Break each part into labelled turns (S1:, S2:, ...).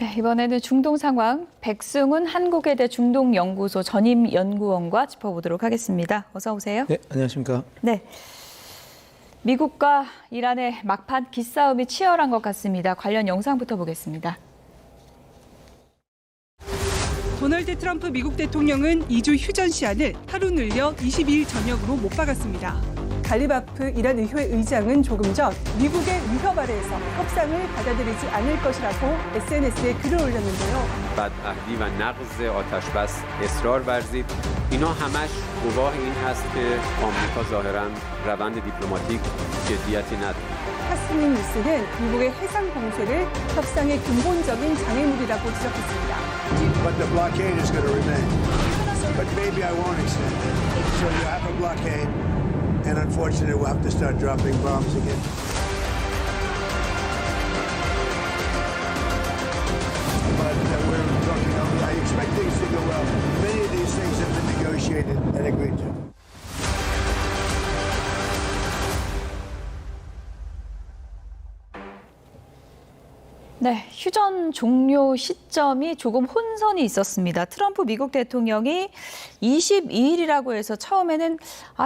S1: 네, 이번에는 중동 상황 백승훈 한국외대 중동연구소 전임 연구원과 짚어보도록 하겠습니다. 어서 오세요.
S2: 네, 안녕하십니까.
S1: 네, 미국과 이란의 막판 기싸움이 치열한 것 같습니다. 관련 영상부터 보겠습니다.
S3: 도널드 트럼프 미국 대통령은 2주 휴전 시한을 하루 늘려 22일 저녁으로 못 박았습니다. 갈리바프 이란 의회 의장은 조금 전 미국의 위협 아래에서 협상을 받아들이지 않을 것이라고 SNS에 글을 올렸는데요.
S4: بعد اهلی و نقض آتش بس اصرار ورزید اینا همش گواه این هست که آمریکا ظاهراً روند دیپلماتیک جدیتی نداره.
S3: 타스님 뉴스는 미국의 해상 공세를 협상의 근본적인 장애물이라고 지적했습니다.
S5: But the blockade is going to remain. But maybe I won't extend it. So you have a blockade, and unfortunately, we'll have to start dropping bombs again. But we're talking. I expect things to go well. Many of these things have been negotiated and agreed to.
S1: 네, 휴전 종료 시점이 조금 혼선이 있었습니다. 트럼프 미국 대통령이 22일이라고 해서 처음에는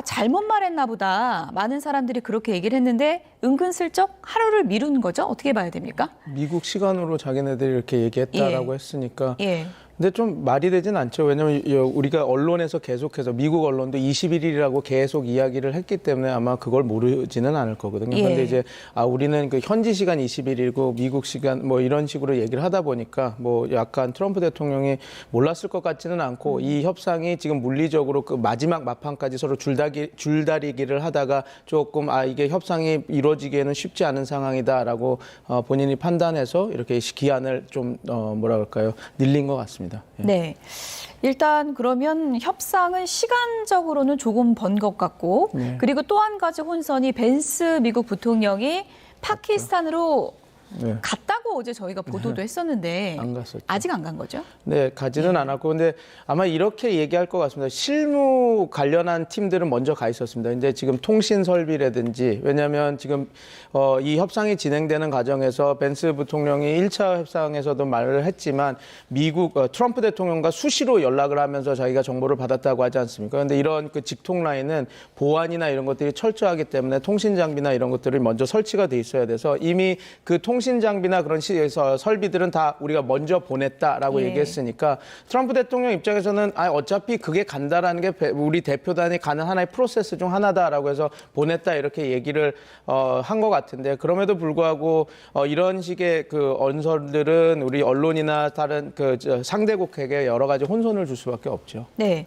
S1: 잘못 말했나 보다. 많은 사람들이 그렇게 얘기를 했는데 은근슬쩍 하루를 미룬 거죠? 어떻게 봐야 됩니까?
S2: 미국 시간으로 자기네들이 이렇게 얘기했다라고
S1: 예.
S2: 했으니까.
S1: 예.
S2: 근데 좀 말이 되진 않죠. 왜냐하면 우리가 언론에서 계속해서 미국 언론도 21일이라고 계속 이야기를 했기 때문에 아마 그걸 모르지는 않을 거거든요.
S1: 예.
S2: 그런데 이제 우리는 그 현지 시간 21일이고 미국 시간 뭐 이런 식으로 얘기를 하다 보니까 뭐 약간 트럼프 대통령이 몰랐을 것 같지는 않고 이 협상이 지금 물리적으로 그 마지막 마판까지 서로 줄다리기를 하다가 조금 이게 협상이 이루어지기에는 쉽지 않은 상황이다라고 본인이 판단해서 이렇게 기한을 좀 뭐라 그럴까요? 늘린 것 같습니다. 예.
S1: 네. 일단 그러면 협상은 시간적으로는 조금 번 것 같고
S2: 네.
S1: 그리고 또 한 가지 혼선이 벤스 미국 부통령이 파키스탄으로
S2: 네.
S1: 갔다고 어제 저희가 보도도 했었는데
S2: 안 갔었죠.
S1: 아직 안 간 거죠?
S2: 네, 가지는 않았고, 근데 아마 이렇게 얘기할 것 같습니다. 실무 관련한 팀들은 먼저 가 있었습니다. 이제 지금 통신 설비라든지, 왜냐하면 지금 이 협상이 진행되는 과정에서 벤스 부통령이 1차 협상에서도 말을 했지만 미국 트럼프 대통령과 수시로 연락을 하면서 자기가 정보를 받았다고 하지 않습니까? 그런데 이런 그 직통 라인은 보안이나 이런 것들이 철저하기 때문에 통신 장비나 이런 것들이 먼저 설치가 돼 있어야 돼서 이미 그 통신 장비나 그런 설비들은 다 우리가 먼저 보냈다라고
S1: 예.
S2: 얘기했으니까 트럼프 대통령 입장에서는 어차피 그게 간다라는 게 우리 대표단이 가는 하나의 프로세스 중 하나다라고 해서 보냈다 이렇게 얘기를 한 것 같은데 그럼에도 불구하고 이런 식의 그 언설들은 우리 언론이나 다른 그 상대국에게 여러 가지 혼선을 줄 수밖에 없죠.
S1: 네.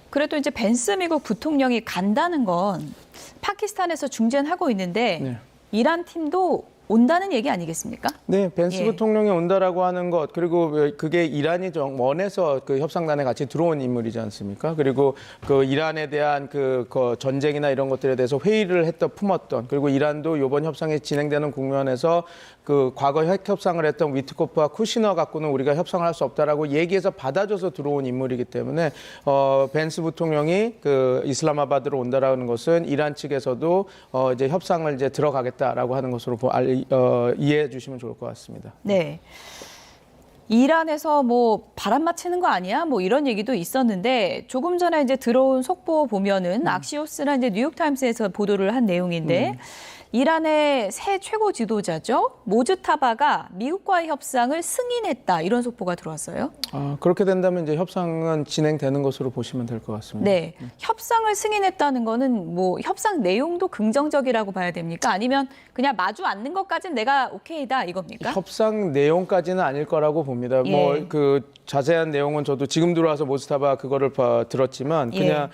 S1: 그래도 이제 벤스 미국 부통령이 간다는 건 파키스탄에서 중재는 하고 있는데
S2: 네.
S1: 이란 팀도 온다는 얘기 아니겠습니까?
S2: 네, 벤스
S1: 예.
S2: 부통령이 온다라고 하는 것, 그리고 그게 이란이 원해서 그 협상단에 같이 들어온 인물이지 않습니까? 그리고 그 이란에 대한 그 전쟁이나 이런 것들에 대해서 회의를 품었던, 그리고 이란도 이번 협상이 진행되는 국면에서 그 과거 핵 협상을 했던 위트코프와 쿠시너 갖고는 우리가 협상을 할 수 없다라고 얘기해서 받아줘서 들어온 인물이기 때문에 벤스 부통령이 그 이슬라마바드로 온다라는 것은 이란 측에서도 이제 협상을 이제 들어가겠다라고 하는 것으로 이해해 주시면 좋을 것 같습니다.
S1: 네. 이란에서 뭐 바람 맞히는 거 아니야? 뭐 이런 얘기도 있었는데 조금 전에 이제 들어온 속보 보면은 악시오스나 이제 뉴욕타임스에서 보도를 한 내용인데 이란의 새 최고 지도자죠. 모즈타바가 미국과의 협상을 승인했다. 이런 속보가 들어왔어요.
S2: 그렇게 된다면 이제 협상은 진행되는 것으로 보시면 될 것 같습니다.
S1: 네. 협상을 승인했다는 거는 뭐 협상 내용도 긍정적이라고 봐야 됩니까? 아니면 그냥 마주 앉는 것까지는 내가 오케이다 이겁니까?
S2: 협상 내용까지는 아닐 거라고 봅니다.
S1: 예.
S2: 뭐 그 자세한 내용은 저도 지금 들어와서 모스타바 그거를 들었지만 그냥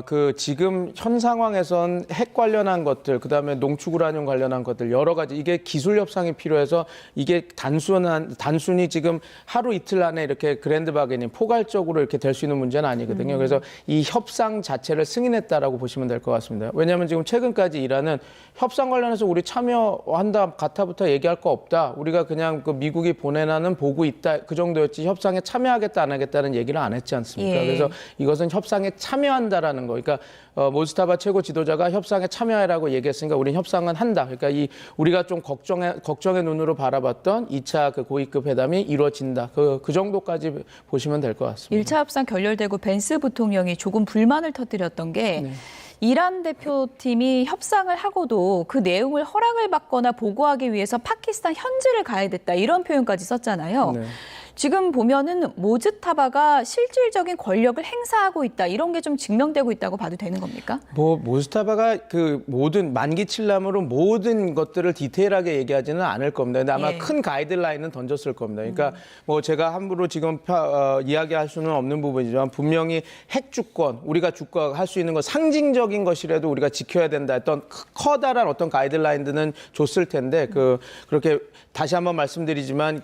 S2: 그 지금 현 상황에선 핵 관련한 것들, 그다음에 농축 우라늄 관련한 것들 여러 가지 이게 기술 협상이 필요해서 이게 단순히 지금 하루 이틀 안에 이렇게 그랜드 바게닝 포괄적으로 이렇게 될 수 있는 문제는 아니거든요. 그래서 이 협상 자체를 승인했다라고 보시면 될 것 같습니다. 왜냐하면 지금 최근까지 이란은 협상 관련해서 우리 참여한다 가타부터 얘기할 거 없다. 우리가 그냥 그 미국이 보내나는 보고 있다. 그 정도였지 협상에 참여하겠다 안 하겠다는 얘기를 안 했지 않습니까?
S1: 예.
S2: 그래서 이것은 협상에 참여한다. 한다라는 거. 그러니까 모스타바 최고 지도자가 협상에 참여하라고 얘기했으니까 우리는 협상은 한다. 그러니까 우리가 좀 걱정의 눈으로 바라봤던 2차 그 고위급 회담이 이루어진다. 그 정도까지 보시면 될 것 같습니다.
S1: 1차 협상 결렬되고 벤스 부통령이 조금 불만을 터뜨렸던 게 이란 대표팀이 협상을 하고도 그 내용을 허락을 받거나 보고하기 위해서 파키스탄 현지를 가야 됐다. 이런 표현까지 썼잖아요.
S2: 네.
S1: 지금 보면은 모즈타바가 실질적인 권력을 행사하고 있다. 이런 게 좀 증명되고 있다고 봐도 되는 겁니까?
S2: 모스타바가 그 모든 만기 칠람으로 모든 것들을 디테일하게 얘기하지는 않을 겁니다. 근데 아마
S1: 예.
S2: 큰 가이드라인은 던졌을 겁니다. 그러니까 뭐 제가 함부로 지금 이야기할 수는 없는 부분이지만 분명히 핵 주권, 우리가 주권할 수 있는 것 상징적인 것이라도 우리가 지켜야 된다 했던 커다란 어떤 가이드라인들은 줬을 텐데 그렇게 다시 한번 말씀드리지만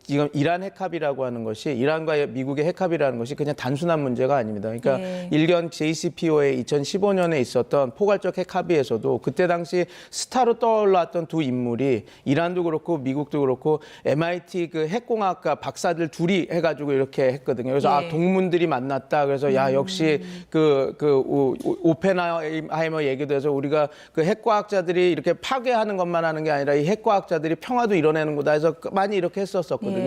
S2: 지금 이란 핵합의라고 하는 것이 이란과 미국의 핵합의라는 것이 그냥 단순한 문제가 아닙니다. 그러니까 일견 JCPOA 2015년에 있었던 포괄적 핵합의에서도 그때 당시 스타로 떠올랐던 두 인물이 이란도 그렇고 미국도 그렇고 MIT 그 핵공학과 박사들 둘이 해가지고 이렇게 했거든요. 그래서 동문들이 만났다. 그래서 역시 오펜하이머 얘기도 해서 우리가 그 핵과학자들이 이렇게 파괴하는 것만 하는 게 아니라 이 핵과학자들이 평화도 이뤄내는구나 해서 많이 이렇게 했었거든요.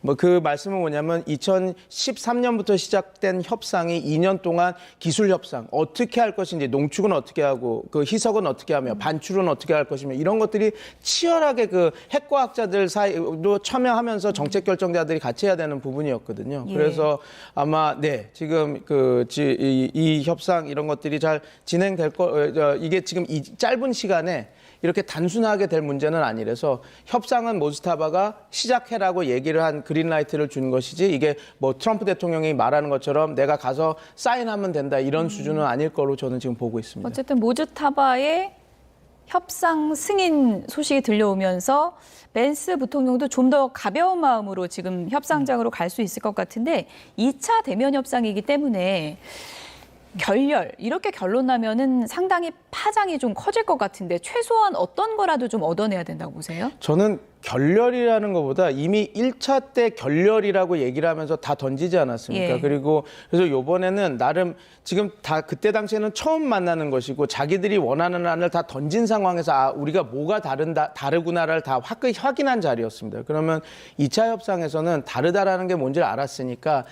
S2: 뭐 그 말씀은 뭐냐면 2013년부터 시작된 협상이 2년 동안 기술 협상 어떻게 할 것인지 농축은 어떻게 하고 그 희석은 어떻게 하며 반출은 어떻게 할 것이며 이런 것들이 치열하게 그 핵과학자들 사이로 참여하면서 정책 결정자들이 같이 해야 되는 부분이었거든요. 그래서 아마 지금 이 협상 이런 것들이 잘 진행될 이게 지금 이 짧은 시간에 이렇게 단순하게 될 문제는 아니라서 협상은 모스타바가 시작해라고 얘기를 한 그린라이트를 준 것이지 이게 뭐 트럼프 대통령이 말하는 것처럼 내가 가서 사인하면 된다 이런 수준은 아닐 거로 저는 지금 보고 있습니다.
S1: 어쨌든 모즈타바의 협상 승인 소식이 들려오면서 벤스 부통령도 좀 더 가벼운 마음으로 지금 협상장으로 갈 수 있을 것 같은데 2차 대면 협상이기 때문에 결렬 이렇게 결론 나면은 상당히 파장이 좀 커질 것 같은데 최소한 어떤 거라도 좀 얻어내야 된다고 보세요?
S2: 저는 결렬이라는 것보다 이미 1차 때 결렬이라고 얘기를 하면서 다 던지지 않았습니까? 그리고 그래서 이번에는 나름 지금 다 그때 당시에는 처음 만나는 것이고 자기들이 원하는 안을 다 던진 상황에서 우리가 뭐가 다르구나를 다 확인한 자리였습니다. 그러면 2차 협상에서는 다르다라는 게 뭔지를 알았으니까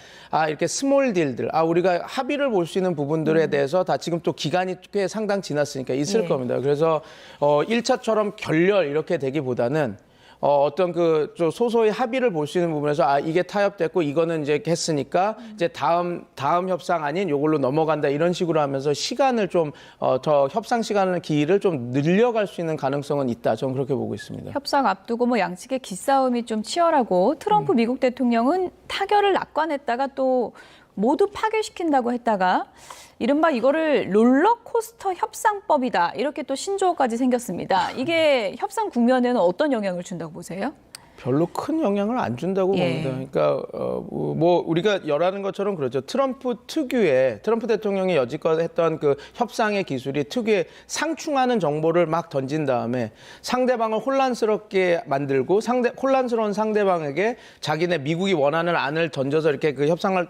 S2: 이렇게 스몰 딜들 우리가 합의를 볼 수 있는 부분들에 대해서 다 지금 또 기간이 꽤 상당 지났으니까 있을 겁니다. 그래서 1차처럼 결렬 이렇게 되기보다는 어떤 좀 소소의 합의를 볼 수 있는 부분에서 이게 타협됐고 이거는 이제 했으니까 이제 다음 협상 아닌 요걸로 넘어간다 이런 식으로 하면서 시간을 좀 더 협상 시간을 기일을 좀 늘려갈 수 있는 가능성은 있다. 저는 그렇게 보고 있습니다.
S1: 협상 앞두고 뭐 양측의 기싸움이 좀 치열하고 트럼프 미국 대통령은 타결을 낙관했다가 또 모두 파괴시킨다고 했다가 이른바 이거를 롤러코스터 협상법이다. 이렇게 또 신조어까지 생겼습니다. 이게 협상 국면에는 어떤 영향을 준다고 보세요?
S2: 별로 큰 영향을 안 준다고 봅니다. 그러니까 뭐 우리가 열하는 것처럼 그렇죠. 트럼프 대통령이 여지껏 했던 그 협상의 기술이 특유의 상충하는 정보를 막 던진 다음에 상대방을 혼란스럽게 만들고 혼란스러운 상대방에게 자기네 미국이 원하는 안을 던져서 이렇게 그 협상을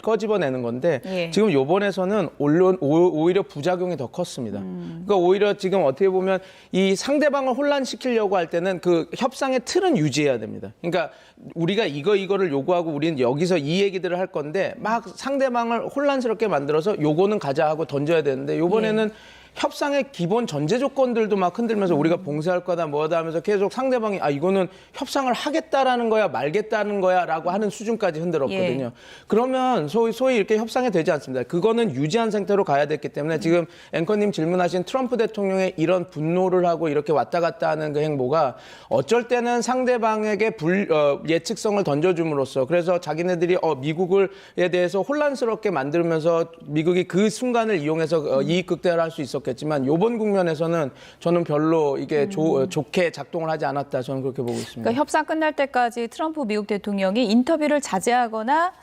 S2: 꺼집어내는 건데 지금 요번에서는 오히려 부작용이 더 컸습니다. 그러니까 오히려 지금 어떻게 보면 이 상대방을 혼란시키려고 할 때는 그 협상의 틀은 유지해야 됩니다. 그러니까 우리가 이거를 요구하고 우리는 여기서 이 얘기들을 할 건데 막 상대방을 혼란스럽게 만들어서 요거는 가자 하고 던져야 되는데 요번에는 협상의 기본 전제 조건들도 막 흔들면서 우리가 봉쇄할 거다 뭐다 하면서 계속 상대방이 이거는 협상을 하겠다라는 거야 말겠다는 거야 라고 하는 수준까지 흔들었거든요. 그러면 소위 이렇게 협상이 되지 않습니다. 그거는 유지한 상태로 가야 됐기 때문에 지금 앵커님 질문하신 트럼프 대통령의 이런 분노를 하고 이렇게 왔다 갔다 하는 그 행보가 어쩔 때는 상대방에게 예측성을 던져줌으로써 그래서 자기네들이 미국에 대해서 혼란스럽게 만들면서 미국이 그 순간을 이용해서 이익 극대화를 할 수 있었겠지만 이번 국면에서는 저는 별로 이게 좋게 작동을 하지 않았다. 저는 그렇게 보고 있습니다.
S1: 그러니까 협상 끝날 때까지 트럼프 미국 대통령이 인터뷰를 자제하거나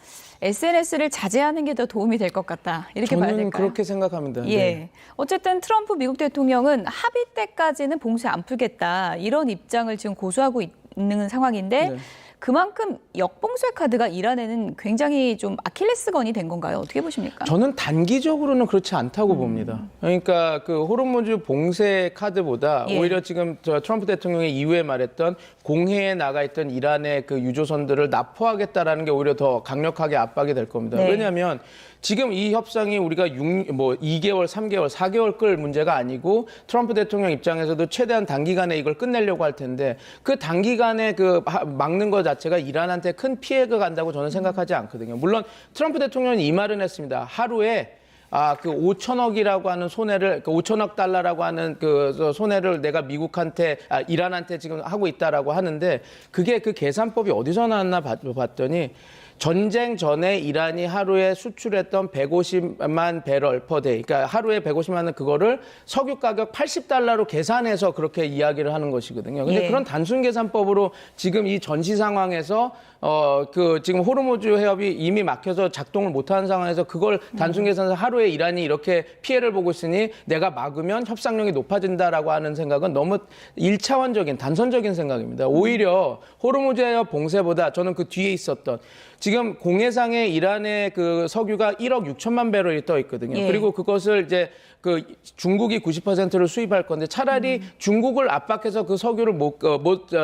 S1: SNS를 자제하는 게 더 도움이 될 것 같다. 이렇게 봐야 될까요?
S2: 저는 그렇게 생각합니다.
S1: 어쨌든 트럼프 미국 대통령은 합의 때까지는 봉쇄 안 풀겠다. 이런 입장을 지금 고수하고 있는 상황인데 그만큼 역봉쇄 카드가 이란에는 굉장히 좀 아킬레스건이 된 건가요? 어떻게 보십니까?
S2: 저는 단기적으로는 그렇지 않다고 봅니다. 그러니까 그 호르무즈 봉쇄 카드보다
S1: 예.
S2: 오히려 지금 저 트럼프 대통령이 이후에 말했던 공해에 나가 있던 이란의 그 유조선들을 납포하겠다라는 게 오히려 더 강력하게 압박이 될 겁니다.
S1: 네.
S2: 왜냐하면 지금 이 협상이 우리가 2개월, 3개월, 4개월 끌 문제가 아니고 트럼프 대통령 입장에서도 최대한 단기간에 이걸 끝내려고 할 텐데 그 단기간에 그 막는 것 자체가 이란한테 큰 피해가 간다고 저는 생각하지 않거든요. 물론 트럼프 대통령이 이 말은 했습니다. 하루에 그 5천억이라고 하는 손해를, 그 5천억 달러라고 하는 그 손해를 내가 미국한테, 이란한테 지금 하고 있다라고 하는데 그게 그 계산법이 어디서 나왔나 봤더니 전쟁 전에 이란이 하루에 수출했던 150만 배럴 per day, 그러니까 하루에 150만 원 그거를 석유 가격 80달러로 계산해서 그렇게 이야기를 하는 것이거든요. 근데
S1: 예.
S2: 그런 단순 계산법으로 지금 이 전시 상황에서 지금 호르무즈 해협이 이미 막혀서 작동을 못하는 상황에서 그걸 단순 계산해서 하루에 이란이 이렇게 피해를 보고 있으니 내가 막으면 협상력이 높아진다라고 하는 생각은 너무 1차원적인 단선적인 생각입니다. 오히려 호르무즈 해협 봉쇄보다 저는 그 뒤에 있었던 지금 공해상에 이란의 그 석유가 1억 6천만 배럴이 떠 있거든요.
S1: 예.
S2: 그리고 그것을 이제 그 중국이 90%를 수입할 건데 차라리 중국을 압박해서 그 석유를 못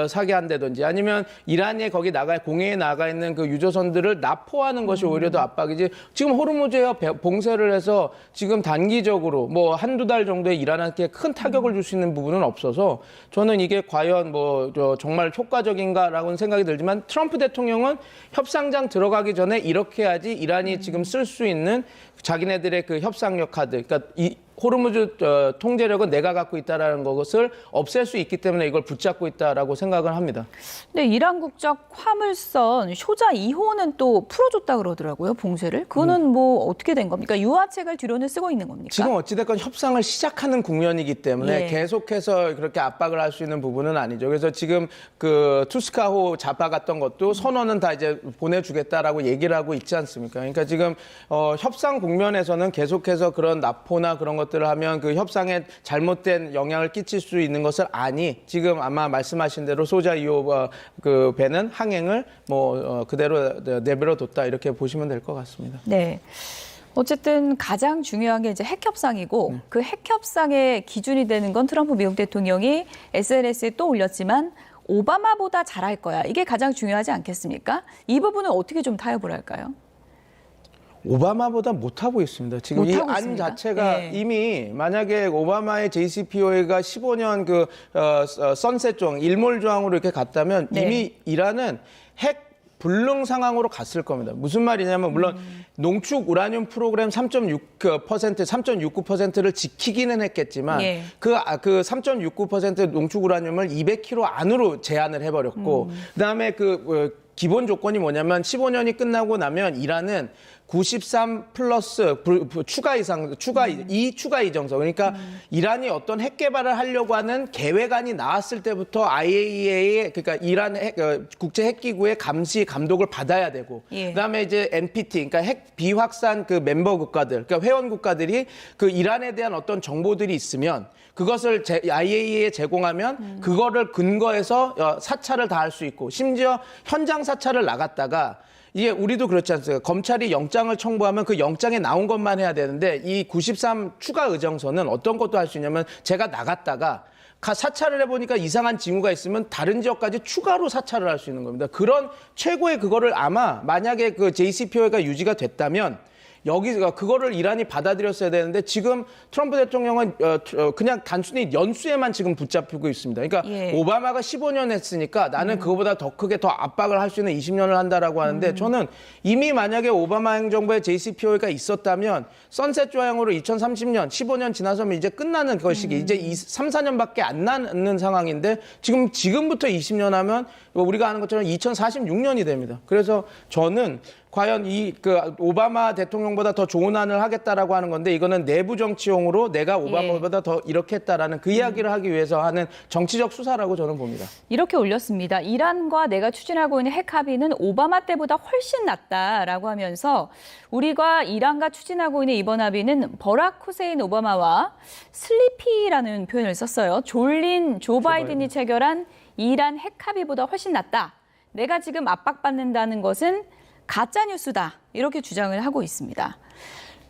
S2: 사게 한다든지 아니면 이란에 거기 공해에 나가 있는 그 유조선들을 납포하는 것이 오히려 더 압박이지. 지금 호르무즈 해협 봉쇄를 해서 지금 단기적으로 뭐 한두 달 정도에 이란한테 큰 타격을 줄 수 있는 부분은 없어서 저는 이게 과연 정말 효과적인가라고는 생각이 들지만 트럼프 대통령은 협상장 들어가기 전에 이렇게 해야지 이란이 지금 쓸 수 있는 자기네들의 그 협상력 카드, 그러니까 이 호르무즈 통제력은 내가 갖고 있다라는 것을 없앨 수 있기 때문에 이걸 붙잡고 있다라고 생각을 합니다.
S1: 근데 이란 국적 화물선 쇼자 2호는 또 풀어줬다 그러더라고요, 봉쇄를. 그거는 뭐 어떻게 된 겁니까? 유화책을 뒤로는 쓰고 있는 겁니까?
S2: 지금 어찌됐건 협상을 시작하는 국면이기 때문에
S1: 예.
S2: 계속해서 그렇게 압박을 할 수 있는 부분은 아니죠. 그래서 지금 그 투스카호 잡아갔던 것도 선언은 다 이제 보내주겠다라고 얘기를 하고 있지 않습니까? 그러니까 지금 협상 국면에서는 계속해서 그런 납포나 그런 것들을 하면 그 협상에 잘못된 영향을 끼칠 수 있는 것을 아니 지금 아마 말씀하신 대로 소자 2호 그 배는 항행을 그대로 내버려 뒀다 이렇게 보시면 될 것 같습니다.
S1: 네. 어쨌든 가장 중요한 게 이제 핵협상이고 그 핵협상의 기준이 되는 건 트럼프 미국 대통령이 SNS에 또 올렸지만 오바마보다 잘할 거야. 이게 가장 중요하지 않겠습니까? 이 부분은 어떻게 좀 타협을 할까요?
S2: 오바마보다 못하고 있습니다. 지금 이
S1: 못하고
S2: 안
S1: 있습니다.
S2: 자체가
S1: 네.
S2: 이미 만약에 오바마의 JCPOA가 15년 그 선셋 조항, 일몰 조항으로 이렇게 갔다면
S1: 네.
S2: 이미 이란은 핵 불능 상황으로 갔을 겁니다. 무슨 말이냐면 물론 농축 우라늄 프로그램 3.69%를 지키기는 했겠지만
S1: 예.
S2: 그 3.69% 농축 우라늄을 200km 안으로 제한을 해버렸고 그다음에 기본 조건이 뭐냐면 15년이 끝나고 나면 이란은 93 플러스 추가 이정서. 그러니까 이란이 어떤 핵 개발을 하려고 하는 계획안이 나왔을 때부터 IAEA의 그러니까 이란 국제 핵기구의 감시 감독을 받아야 되고
S1: 예.
S2: 그다음에 이제 NPT 그러니까 핵 비확산 그 멤버 국가들 그러니까 회원 국가들이 그 이란에 대한 어떤 정보들이 있으면 그것을 IAEA에 제공하면 그거를 근거해서 사찰을 다 할 수 있고 심지어 현장 사찰을 나갔다가 이게 우리도 그렇지 않습니까? 검찰이 영장을 청구하면 그 영장에 나온 것만 해야 되는데 이 93 추가 의정서는 어떤 것도 할 수 있냐면 제가 나갔다가 사찰을 해보니까 이상한 징후가 있으면 다른 지역까지 추가로 사찰을 할 수 있는 겁니다. 그런 최고의 그거를 아마 만약에 그 JCPOA가 유지가 됐다면 여기가 그거를 이란이 받아들였어야 되는데 지금 트럼프 대통령은 그냥 단순히 연수에만 지금 붙잡히고 있습니다. 그러니까
S1: 예.
S2: 오바마가 15년 했으니까 나는 그거보다 더 크게 더 압박을 할 수 있는 20년을 한다라고 하는데 저는 이미 만약에 오바마 행정부의 JCPOA가 있었다면 선셋 조항으로 2030년 15년 지나서면 이제 끝나는 것이기 이제 3, 4년밖에 안 남는 상황인데 지금부터 20년 하면 우리가 아는 것처럼 2046년이 됩니다. 그래서 저는 과연 오바마 대통령보다 더 좋은 안을 하겠다라고 하는 건데 이거는 내부 정치용으로 내가 오바마보다 더 이렇게 했다라는 그 이야기를 하기 위해서 하는 정치적 수사라고 저는 봅니다.
S1: 이렇게 올렸습니다. 이란과 내가 추진하고 있는 핵 합의는 오바마 때보다 훨씬 낫다라고 하면서 우리가 이란과 추진하고 있는 이번 합의는 버락 후세인 오바마와 슬리피라는 표현을 썼어요. 졸린 조 바이든이 체결한 이란 핵 합의보다 훨씬 낫다. 내가 지금 압박받는다는 것은 가짜 뉴스다. 이렇게 주장을 하고 있습니다.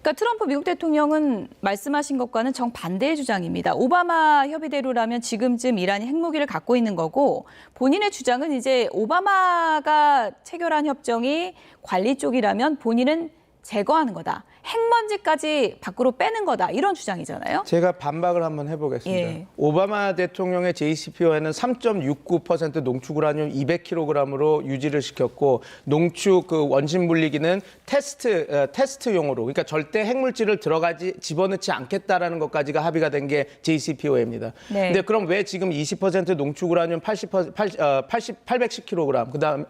S1: 그러니까 트럼프 미국 대통령은 말씀하신 것과는 정반대의 주장입니다. 오바마 협의대로라면 지금쯤 이란이 핵무기를 갖고 있는 거고 본인의 주장은 이제 오바마가 체결한 협정이 관리 쪽이라면 본인은 제거하는 거다. 핵먼지까지 밖으로 빼는 거다. 이런 주장이잖아요.
S2: 제가 반박을 한번 해보겠습니다.
S1: 예.
S2: 오바마 대통령의 JCPO에는 3.69% 농축 우라늄 200kg으로 유지를 시켰고 농축 그 원심 분리기는 테스트용으로 그러니까 절대 핵물질을 집어넣지 않겠다라는 것까지가 합의가 된 게 JCPOA입니다.
S1: 네.
S2: 근데 그럼 왜 지금 20% 농축 우라늄 810kg 그다음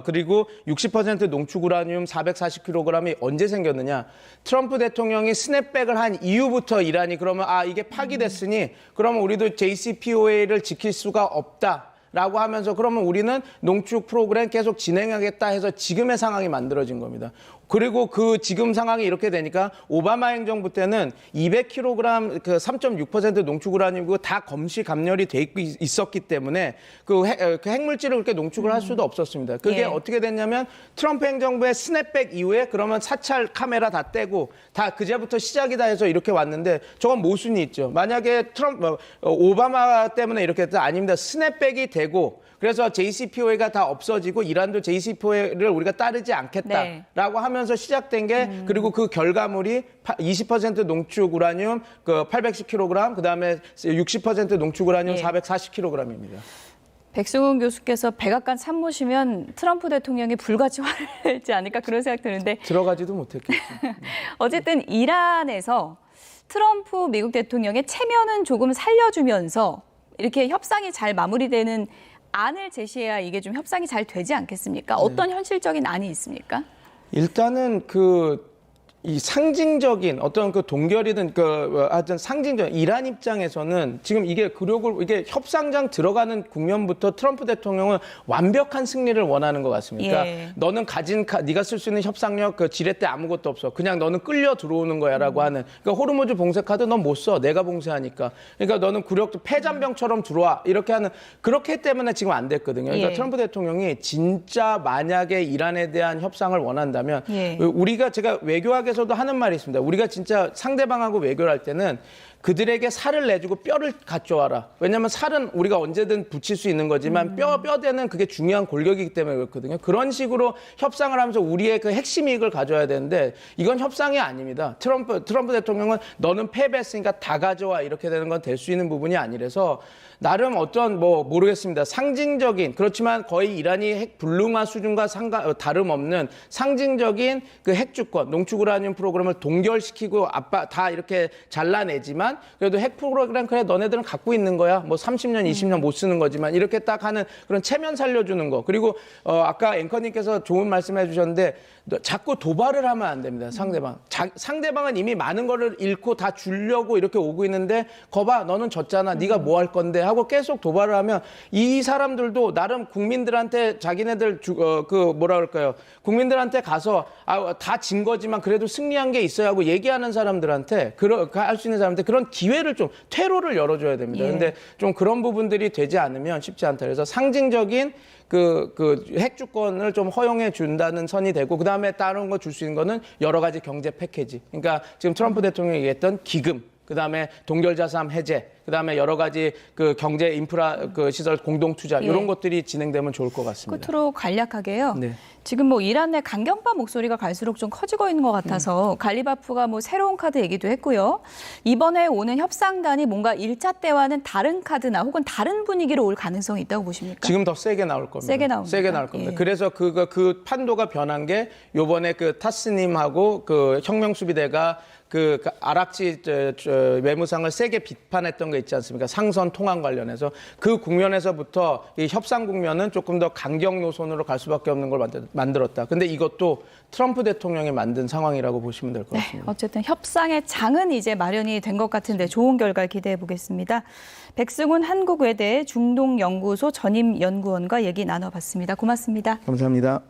S2: 그리고 60% 농축 우라늄 440kg이 언제 생겼느냐? 트럼프 대통령이 스냅백을 한 이후부터 이란이 그러면 이게 파기됐으니 그러면 우리도 JCPOA를 지킬 수가 없다라고 하면서 그러면 우리는 농축 프로그램 계속 진행하겠다 해서 지금의 상황이 만들어진 겁니다. 그리고 그 지금 상황이 이렇게 되니까 오바마 행정부 때는 200kg 그 3.6% 농축 우라늄이고 다 검시 감렬이 돼 있었기 때문에 그 핵물질을 그렇게 농축을 할 수도 없었습니다. 그게
S1: 예.
S2: 어떻게 됐냐면 트럼프 행정부의 스냅백 이후에 그러면 사찰 카메라 다 떼고 다 그제부터 시작이다 해서 이렇게 왔는데 저건 모순이 있죠. 만약에 오바마 때문에 이렇게 했다 아닙니다. 스냅백이 되고 그래서 JCPOA가 다 없어지고 이란도 JCPOA를 우리가 따르지 않겠다라고 하면서 시작된 게 그리고 그 결과물이 20% 농축 우라늄 그 810kg 그다음에 60% 농축 우라늄
S1: 예.
S2: 440kg입니다.
S1: 백승훈 교수께서 백악관 참모시면 트럼프 대통령이 불같이 화를 낼지 않을까 그런 생각 드는데
S2: 들어가지도 못했겠죠.
S1: 어쨌든 이란에서 트럼프 미국 대통령의 체면은 조금 살려주면서 이렇게 협상이 잘 마무리되는 안을 제시해야 이게 좀 협상이 잘 되지 않겠습니까? 어떤 현실적인 안이 있습니까?
S2: 일단은 이 상징적인 어떤 그 동결이든 하여튼 상징적 이란 입장에서는 지금 이게 이게 협상장 들어가는 국면부터 트럼프 대통령은 완벽한 승리를 원하는 것 같습니다.
S1: 예.
S2: 너는 네가 쓸 수 있는 협상력 그 지렛대 아무것도 없어. 그냥 너는 끌려 들어오는 거야라고 하는. 그러니까 호르무즈 봉쇄 카드 넌 못 써. 내가 봉쇄하니까. 그러니까 너는 패잔병처럼 들어와. 이렇게 하는 그렇기 때문에 지금 안 됐거든요. 그러니까
S1: 예.
S2: 트럼프 대통령이 진짜 만약에 이란에 대한 협상을 원한다면
S1: 예.
S2: 제가 외교학에서도 하는 말이 있습니다. 우리가 진짜 상대방하고 외교를 할 때는 그들에게 살을 내주고 뼈를 가져와라. 왜냐하면 살은 우리가 언제든 붙일 수 있는 거지만 뼈대는 그게 중요한 골격이기 때문에 그렇거든요. 그런 식으로 협상을 하면서 우리의 그 핵심 이익을 가져야 되는데 이건 협상이 아닙니다. 트럼프 대통령은 너는 패배했으니까 다 가져와 이렇게 되는 건 될 수 있는 부분이 아니라서 나름 어떤 모르겠습니다. 상징적인 그렇지만 거의 이란이 핵 불능화 수준과 다름없는 상징적인 그 핵주권, 농축 우라늄 프로그램을 동결시키고 다 이렇게 잘라내지만 그래도 핵 프로그램 그래 너네들은 갖고 있는 거야. 30년, 20년 못 쓰는 거지만 이렇게 딱 하는 그런 체면 살려주는 거. 그리고 아까 앵커님께서 좋은 말씀해 주셨는데 자꾸 도발을 하면 안 됩니다. 상대방은 이미 많은 거를 잃고 다 주려고 이렇게 오고 있는데 거봐 너는 졌잖아. 네가 뭐 할 건데 하고 계속 도발을 하면 이 사람들도 나름 국민들한테 자기네들 국민들한테 가서 다 진 거지만 그래도 승리한 게 있어야 하고 얘기하는 사람들한테 할 수 있는 사람한테 그런 기회를 좀 퇴로를 열어줘야 됩니다.
S1: 예.
S2: 근데 좀 그런 부분들이 되지 않으면 쉽지 않다. 그래서 상징적인 핵주권을 좀 허용해 준다는 선이 되고 그다음에 다른 거 줄 수 있는 거는 여러 가지 경제 패키지. 그러니까 지금 트럼프 대통령이 얘기했던 기금, 그다음에 동결자산 해제, 그다음에 여러 가지 그 경제 인프라 시설 공동 투자
S1: 예.
S2: 이런 것들이 진행되면 좋을 것 같습니다.
S1: 끝으로 간략하게요.
S2: 네.
S1: 지금 이란 내 강경파 목소리가 갈수록 좀 커지고 있는 것 같아서 갈리바프가 새로운 카드 얘기도 했고요. 이번에 오는 협상단이 뭔가 1차 때와는 다른 카드나 혹은 다른 분위기로 올 가능성이 있다고 보십니까?
S2: 지금 더 세게 나올 겁니다.
S1: 세게 나옵니다.
S2: 세게 나올 겁니다.
S1: 예.
S2: 그래서 그 판도가 변한 게 요번에 타스님하고 혁명수비대가 아락지 외무상을 세게 비판했던 거 있지 않습니까? 상선 통항 관련해서 그 국면에서부터 이 협상 국면은 조금 더 강경 노선으로 갈 수밖에 없는 걸 만들었다. 근데 이것도 트럼프 대통령이 만든 상황이라고 보시면 될 것 같습니다.
S1: 어쨌든 협상의 장은 이제 마련이 된 것 같은데 좋은 결과 기대해 보겠습니다. 백승훈 한국외대 중동연구소 전임 연구원과 얘기 나눠봤습니다. 고맙습니다.
S2: 감사합니다.